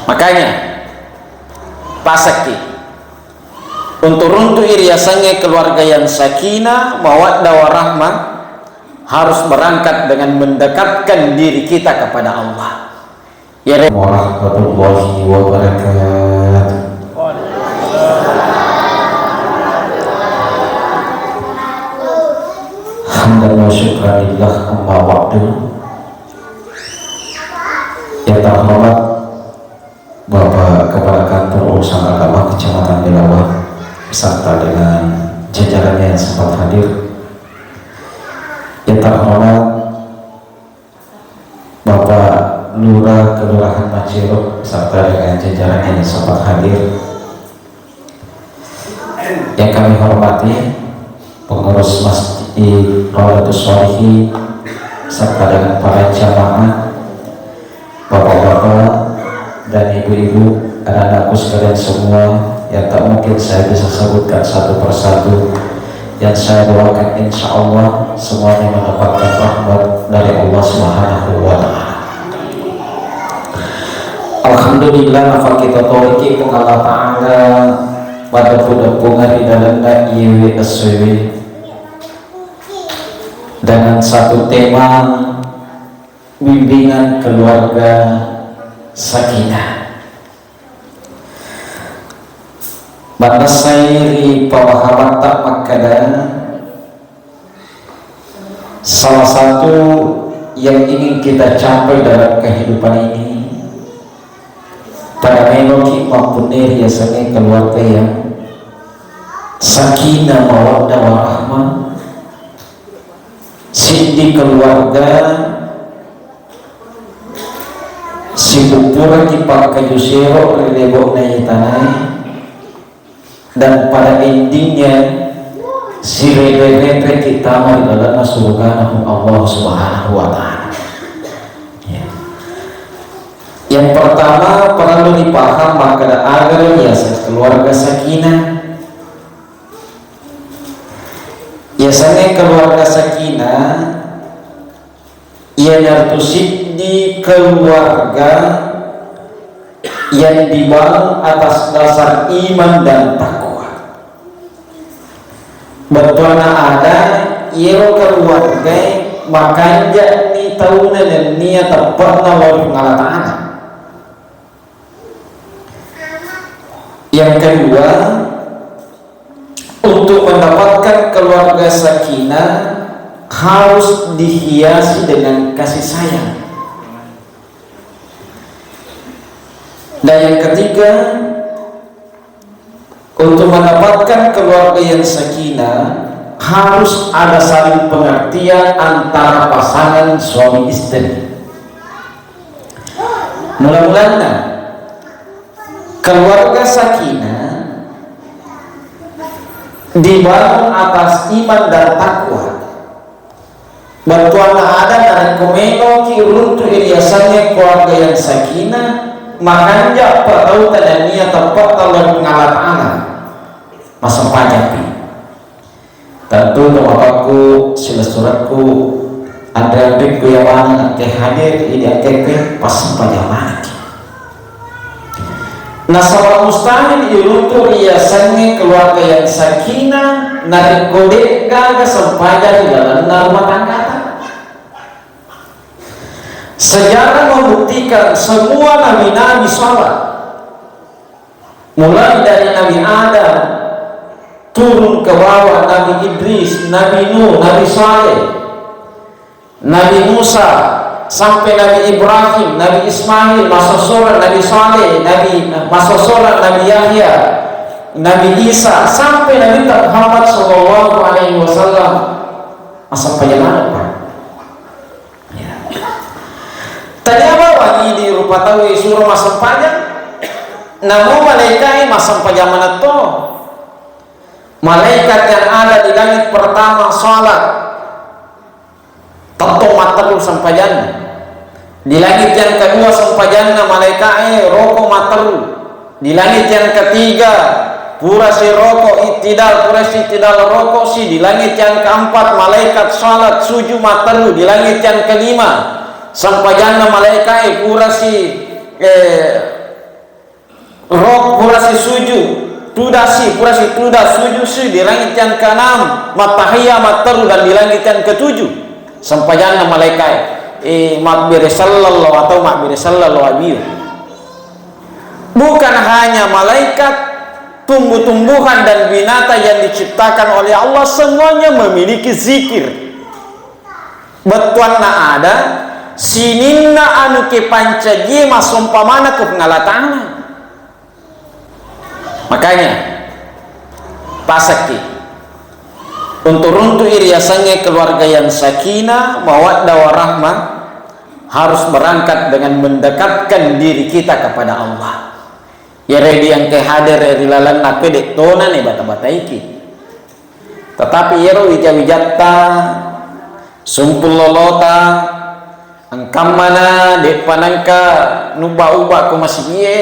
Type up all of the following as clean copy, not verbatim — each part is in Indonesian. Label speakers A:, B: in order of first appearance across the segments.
A: Makanya pasaki untuk runtuh iriasannya keluarga yang sakinah, mawaddah warahmah, harus berangkat dengan mendekatkan diri kita kepada Allah. Ya warahmatullahi wabarakatuh. Hamdan wa syukranillah amma ba'du. Ya terhormat Bapak Kepala Kantor Urusan Agama Kecamatan Delawar beserta dengan jajarannya yang sempat hadir. Yang terhormat Bapak Lurah Kelurahan Maciro beserta dengan jajarannya yang sempat hadir. Yang kami hormati pengurus Masjid Rawdatus Shalihin serta dengan para jamaah, bapak-bapak dan ibu-ibu, anak-anakku sekalian semua yang tak mungkin saya bisa sebutkan satu persatu, yang saya doakan insya Allah semuanya mendapatkan rahmat dari Allah Subhanahu wa Ta'ala. Alhamdulillah nafal kita toliki pun Allah Ta'ala pada pudah-pungan di dalamnya iwi aswi dengan satu tema bimbingan keluarga sakinah. Banda sairi pawahabat tak makada, salah satu yang ingin kita capai dalam kehidupan ini pada meloki maupun riasannya keluarga yang sakinah mawaddah warahmah. Sindi keluarga si bukura kipak kayu sero lebok na tanah, dan pada endingnya si rebe-rebe kita dalam surga Allah Subhanahu wa Ta'ala. Yang pertama perlu dipaham maka agar biasa keluarga sakinah. Biasanya keluarga sakinah ia nartusik di keluarga yang dibangun atas dasar iman dan takwa. Betulnya ada ia keluarga makanya ni tahunan dan niat pernah lalu pengalaman. Yang kedua, untuk mendapatkan keluarga sakinah harus dihiasi dengan kasih sayang. Dan yang ketiga, untuk mendapatkan keluarga yang sakinah harus ada saling pengertian antara pasangan suami istri. Mula-mulanya keluarga sakinah dibangun atas iman dan takwa. Bertuana ada dari komeno ki runtuh iriasannya keluarga yang sakinah, makanya tahu dan niat tepat kalau pengalaman masa pajak. Tentu bapakku sila suratku ada bikku yang mana ke hadir ini ke pas pajak. Nah, seorang mustahil iruntur iasannya keluarga yang sakinah nari kode gaga sempaja di dalam rumah tangga. Sejarah membuktikan semua nabi-nabi salat, mulai dari Nabi Adam turun ke bawah, Nabi Idris, Nabi Nuh, Nabi Saleh, Nabi Musa, sampai Nabi Ibrahim, Nabi Ismail, masa sholat Nabi Saleh, masa sholat Nabi Yahya, Nabi Isa, sampai Nabi Muhammad Sallallahu Alaihi Wasallam masa perjalanan. Tadi apa wangi di rupa tahu suruh masa panjang, namun malaikat masa perjalanan itu malaikat yang ada di langit pertama sholat tentu matalu sampajana. Di langit yang kedua sampajana malaikat rokok matalu. Di langit yang ketiga pura si rokok itidal, pura si itidal rokok si. Di langit yang keempat malaikat salat sujud matalu. Di langit yang kelima sampajana malaikat pura si tudasi purasi tudas sujusi di langit yang keenam, matahia mataru dan di langit yang ketujuh. Sampai jangan malaikat makbir sallallahu atau makbir sallallahu abiyu. Bukan hanya malaikat, tumbuh-tumbuhan dan binatang yang diciptakan oleh Allah semuanya memiliki zikir. Betuanna ada sininna anu ke pancaji masumpamana ke pengalatana. Makanya pasaki untuk runtuh iriasannya keluarga yang sakinah mawaddah warahmah harus berangkat dengan mendekatkan diri kita kepada Allah. Ya redi yang kehadir dari lalan nak dek tona nih bata-bata iki. Tetapi yero wija-wijatta sumpul lolota engkam mana dek panangka nuba-uba ku masih iye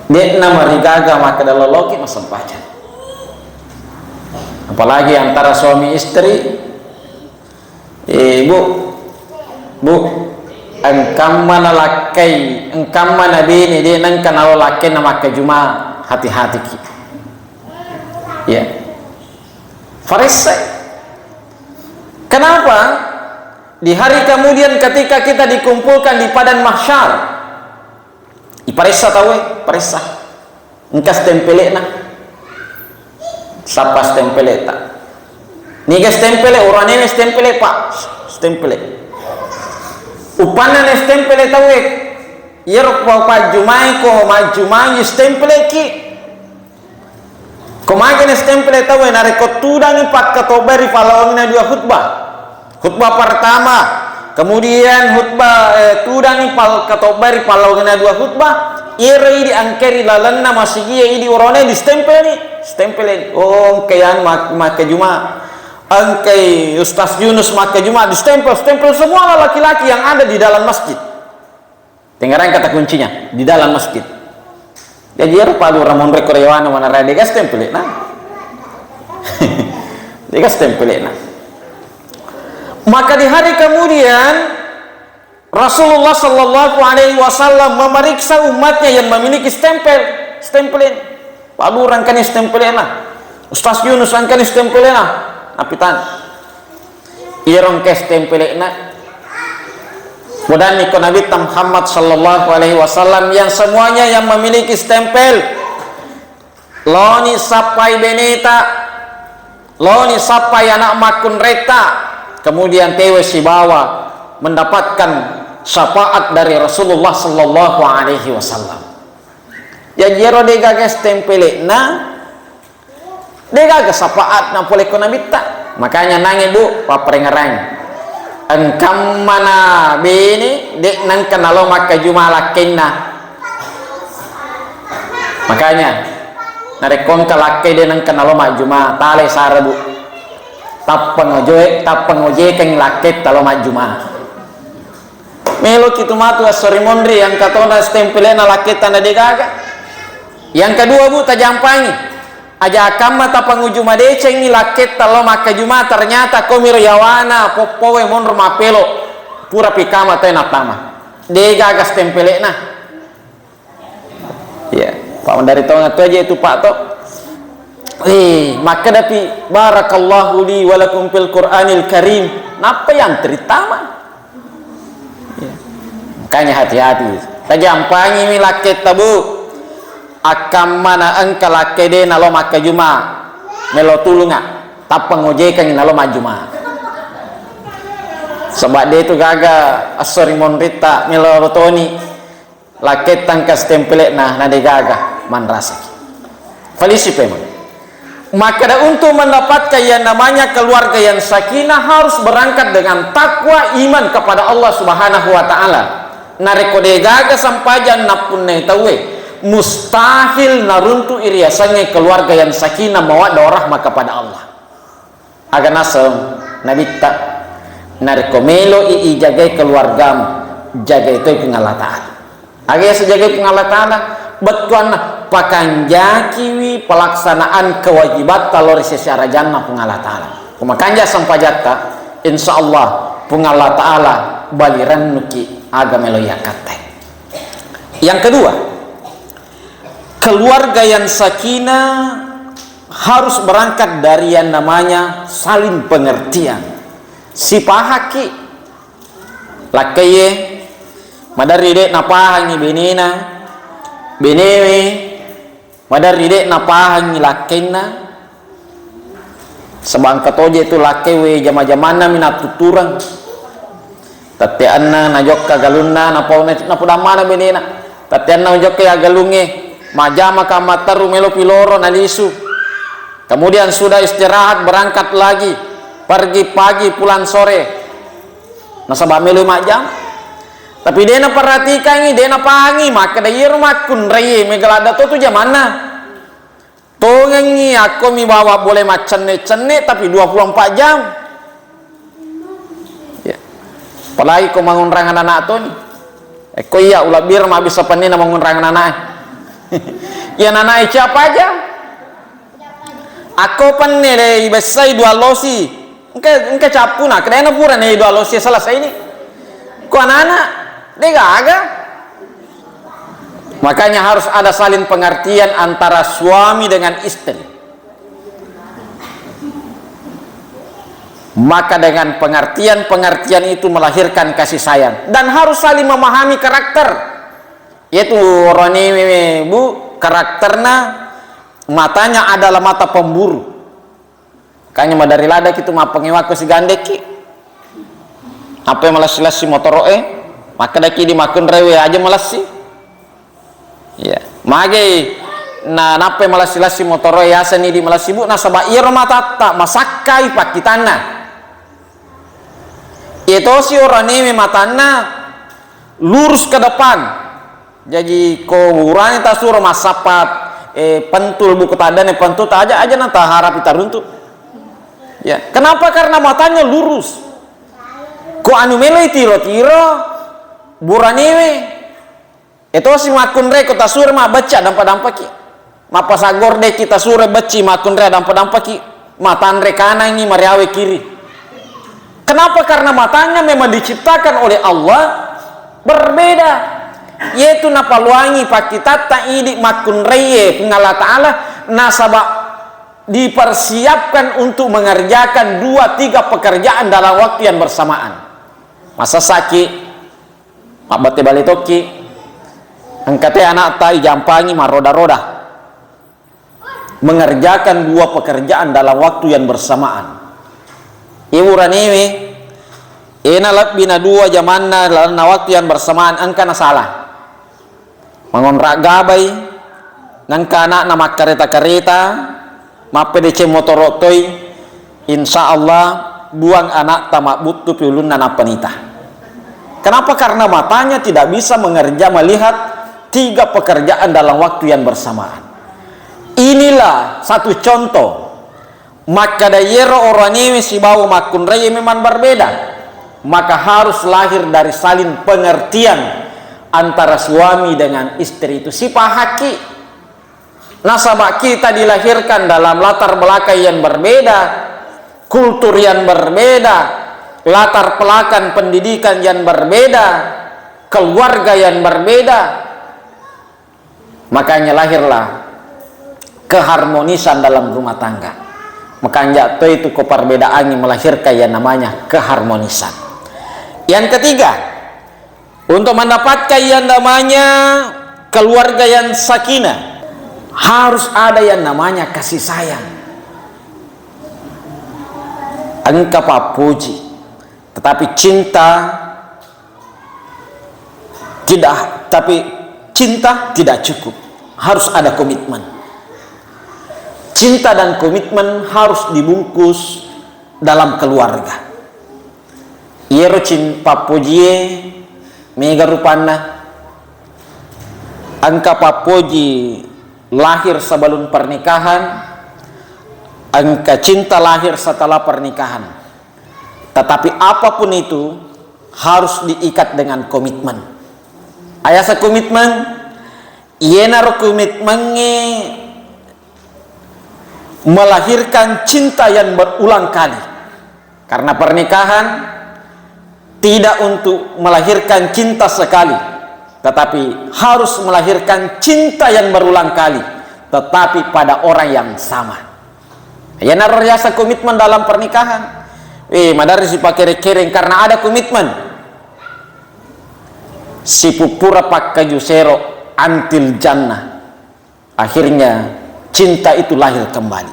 A: dek nama rigaga maka daloloki masampajan. Apalagi antara suami istri, bu engkam mana lakai engkam mana bini dia nang kenal lakai nama kejuma hati-hati ki ya Farisai. Kenapa di hari kemudian ketika kita dikumpulkan di padang mahsyar iparisa tahu parisa engkas tempelena sapa stempeleta niga stempele orangnya stempele pak stempele upana stempele tahu yerok pa jumai ko majumai stempele ki komagen stempele tahu nareko tudang pak katobari palawangna dua khutbah pertama, kemudian khutbah tudang pal katobari palawangna dua khutbah iri di angkeri lalanna masih idi orangnya di stempel oh kayan maka juma angkai Ustaz Yunus maka juma di stempel semua laki-laki yang ada di dalam masjid. Dengarkan kata kuncinya di dalam masjid. Jadi palu ramon rekorewana mana rade gas stempel nah. Dia stempel nah. Maka di hari kemudian Rasulullah Sallallahu Alaihi Wasallam memeriksa umatnya yang memiliki stempelin. Lalu rangkanya stempelin lah. Ustaz Yunus rangkanya stempelin lah. Apitan. Irong ke stempelin lah. Kemudian ikut Nabi Muhammad Sallallahu Alaihi Wasallam yang semuanya yang memiliki stempel. Loni sapai beneta, loni sapai anak makun reta. Kemudian tewe si bawa mendapatkan syafaat dari Rasulullah Sallallahu Alaihi Wasallam. Ya jero dega stempele na dega syafaat na boleh kena minta. Makanya nangi bu paprengerang engkam mana bini dek nang kenalo maka jumala kenna. Makanya narekon kalake de nang kenalo mak juma tale sarabu tapang oje keng laket talo majuma melo kitu matu asori mondri yang katona stempelena laket tanda degaga. Yang kedua bu tajampangi aja kama tapang ujuma deceng ni laket talo maka juma ternyata komiro yawana popowe monro mapelo pura pikama tena tama degaga stempelena ya pak dari tonga tu aja itu pak to. Maka dapi barakallahu li walakum fil Qur'anil Karim. Napa yang terutama? Ya. Makanya hati-hati. Tajampangi mi laket tabu. Akam mana engka lakede nalo maka juma. Melo tulunga. Tapang ojekan nalo majuma. Sebab dia itu gaga asori monrita melo rotoni. Laket tangkas tempelek nah nade gaga manrasaki. Falisi pemang. Maka untuk mendapatkan yang namanya keluarga yang sakinah harus berangkat dengan takwa iman kepada Allah Subhanahu wa taala. Narekode gaga sampajan napun tawe mustahil naruntu iriasannya keluarga yang sakinah mawaddah warahmah kepada Allah. Aga nasem nabi tak narekomelo jagai keluargamu jaga itu pengalatan. Aga sejaga pengalatan betuan pakan jakiwi pelaksanaan kewajiban talor secara jannah pengalah ta'ala kumakanja sampajata insyaallah pengalah ta'ala baliran nuki agama loyakate. Yang kedua keluarga yang sakinah harus berangkat dari yang namanya saling pengertian. Si pahaki lakaye madari dek napahangi benena benewe madari dek napahangi lakena sebang katoje itu lakewe jama-jamana minatuturang tateanna najok kagalunna napudamana benena tateanna najok kagalunge majama kamataru melo piloro nalisu. Kemudian sudah istirahat berangkat lagi, pergi pagi pulang sore nasabah melo 5 jam. Tapi dia na perhatikan ini, dia na pangi maka dia rumah kun reye megalada tu jamana tongengi aku mi bawa boleh macene-cene tapi 24 jam ya. Apalagi kau mengunrangan anak tu ni kau iya ulah bir mah bisa panina mengunrangan anak ya anak siapa aja aku panne deh besai 2 losi engke capuna kedai na pura nih 2 losi selesai ini kau anak-anak dia agak. Makanya harus ada saling pengertian antara suami dengan istri. Maka dengan pengertian itu melahirkan kasih sayang dan harus saling memahami karakter. Yaitu orang ini bu karakternya matanya adalah mata pemburu. Kayaknya madari lada gitu mah pengewaku si gandeki. Apa yang malas-malas si motor maka daki dimakun rewe aja malas sih ya mage na nape malas si motor ya seni di malas ibu na sabah iro matata masakai pakitana itu si orang ini matana lurus ke depan jadi ko urani ta suruh masapat pentul buku tadane pentul aja nanti harap kita runtuh ya kenapa karena matanya lurus ko anu mele tiro buraniwe itu si makun re kita sure mah baca dampak-dampaki mapa sagor de kita sure baci makun re dampak-dampaki matan re kanan ini mariawe kiri. Kenapa? Karena matanya memang diciptakan oleh Allah berbeda, yaitu napaluangi pakita taidi makun reye pengala ta'ala nasaba dipersiapkan untuk mengerjakan 2-3 pekerjaan dalam waktu yang bersamaan. Masa sakit abate balitoki angkate anak tai jampangi maroda-roda mengerjakan 2 pekerjaan dalam waktu yang bersamaan. Ibu raniwi ena bina 2 jamanna dalam waktu yang bersamaan angka salah mengontrak gabai ngangka anak nama kereta-kereta mape DC motorotoi insya Allah buang anak tamak butuh piulun nana penita. Kenapa? Karena matanya tidak bisa melihat 3 pekerjaan dalam waktu yang bersamaan. Inilah satu contoh. Maka dayero orang ini si bau makun raya memang berbeda. Maka harus lahir dari saling pengertian antara suami dengan istri itu. Si pahaki nasabah kita dilahirkan dalam latar belakang yang berbeda, kultur yang berbeda, latar belakang pendidikan yang berbeda, keluarga yang berbeda. Makanya lahirlah keharmonisan dalam rumah tangga. Makanya itu keperbedaan yang melahirkan yang namanya keharmonisan. Yang ketiga, untuk mendapatkan yang namanya keluarga yang sakinah harus ada yang namanya kasih sayang. Engkau papuji tetapi cinta tidak cukup, harus ada komitmen. Cinta dan komitmen harus dibungkus dalam keluarga. Iero cinta pujie mega rupana angka papuji lahir sebelum pernikahan, angka cinta lahir setelah pernikahan. Tetapi apapun itu harus diikat dengan komitmen. Ayasa komitmen, ienaro komitmennya melahirkan cinta yang berulang kali. Karena pernikahan tidak untuk melahirkan cinta sekali, tetapi harus melahirkan cinta yang berulang kali, tetapi pada orang yang sama. Ya narasiasa komitmen dalam pernikahan. Madari si pakai kering karena ada komitmen. Si pupura pakai jusero antil jannah. Akhirnya cinta itu lahir kembali.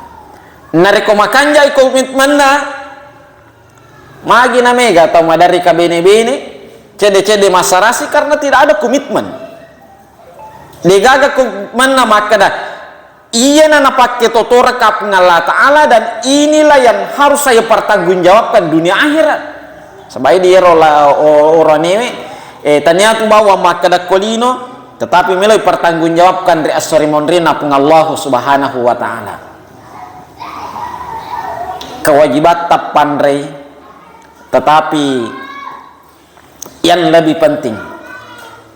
A: Nareko makanjai komitmen na magi na mega atau madari ka bene-bene cede-cede masarasi karena tidak ada komitmen. Digaga komitmen na makada iya na pakai totora kap Allah Ta'ala, dan inilah yang harus saya pertanggungjawabkan dunia akhirat. Sebaik dia orang ini tanya tu bawa makada kolino, tetapi meloi pertanggungjawabkan dari asori mondrina pun Allah Subhanahu wa Ta'ala. Kewajiban tapandrei, tetapi yang lebih penting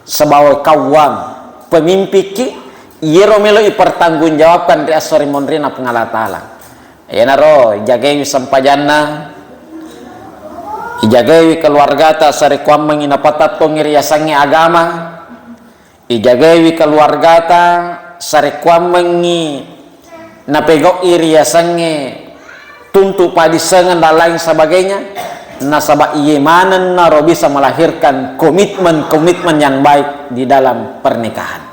A: sebagai kawam pemimpin yero meloi pertanggungjawabkan di asori mondrina pun Allah Ta'ala. Ya naro jagai sampajanna, ijagai keluarga ta sari kuam mengina patatong iriasangi agama, ijagai keluarga ta sari kuam mengi napego iriasangi tuntu padisengan dan lain sebagainya. Nasabah imanan naro bisa melahirkan komitmen yang baik di dalam pernikahan.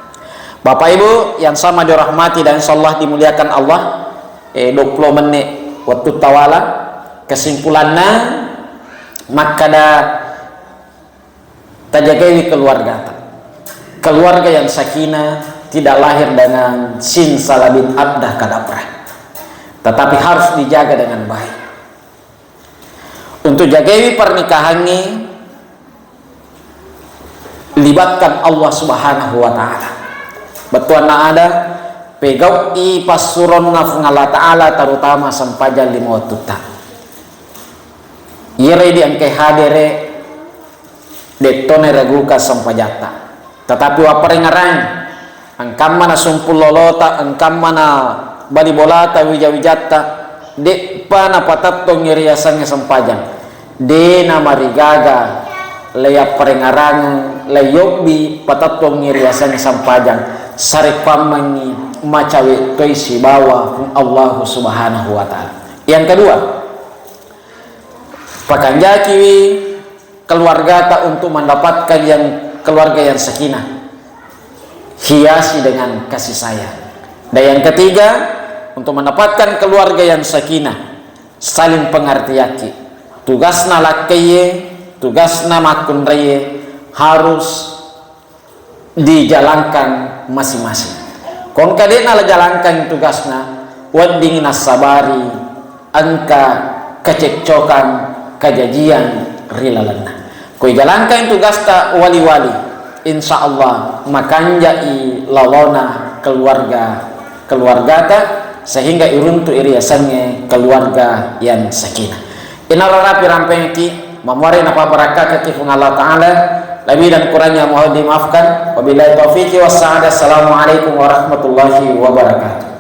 A: Bapak Ibu yang sama dirahmati dan insyaallah dimuliakan Allah, 20 menit waktu tawala kesimpulannya makada tajagai keluarga yang sakinah tidak lahir dengan sin salabin abdah kadaprah, tetapi harus dijaga dengan baik. Untuk jagai pernikahannya libatkan Allah Subhanahu wa Ta'ala. Betul ada pegau i pasuron nafung Allah Ta'ala terutama sampajan lima tuta. Ire di angke hadere detone raguka sampajata. Tetapi waparengarang angkam mana sumpul lolota, angkam mana bali bolata wijawijata de pana patatong iriasannya sampajan. De nama rigaga leya parengarang leyobi patatong iriasannya sampajan. Sari pamangi macawi toisi bawa Allah Subhanahu wa Ta'ala. Yang kedua, pakanjaki keluarga tak untuk mendapatkan keluarga yang sakinah, hiasi dengan kasih sayang. Dan yang ketiga, untuk mendapatkan keluarga yang sakinah, saling pengertian. Tugasna lakiye, tugasna makunraye harus dijalankan masing-masing. Kon kadena la jalankan tugasna wading nasabari angka kecekcokan kajajian rilalana. Koi jalankan tugasna wali-wali, insyaallah makanjai lalona keluarga ta sehingga iruntu iriasannya keluarga yang sakinah. Inarara pirampengki mamore napa barakah ketifung Allah Ta'ala. Lebih dan kurangnya mohon dimaafkan. Wabillahi taufiq wassalamualaikum warahmatullahi wabarakatuh.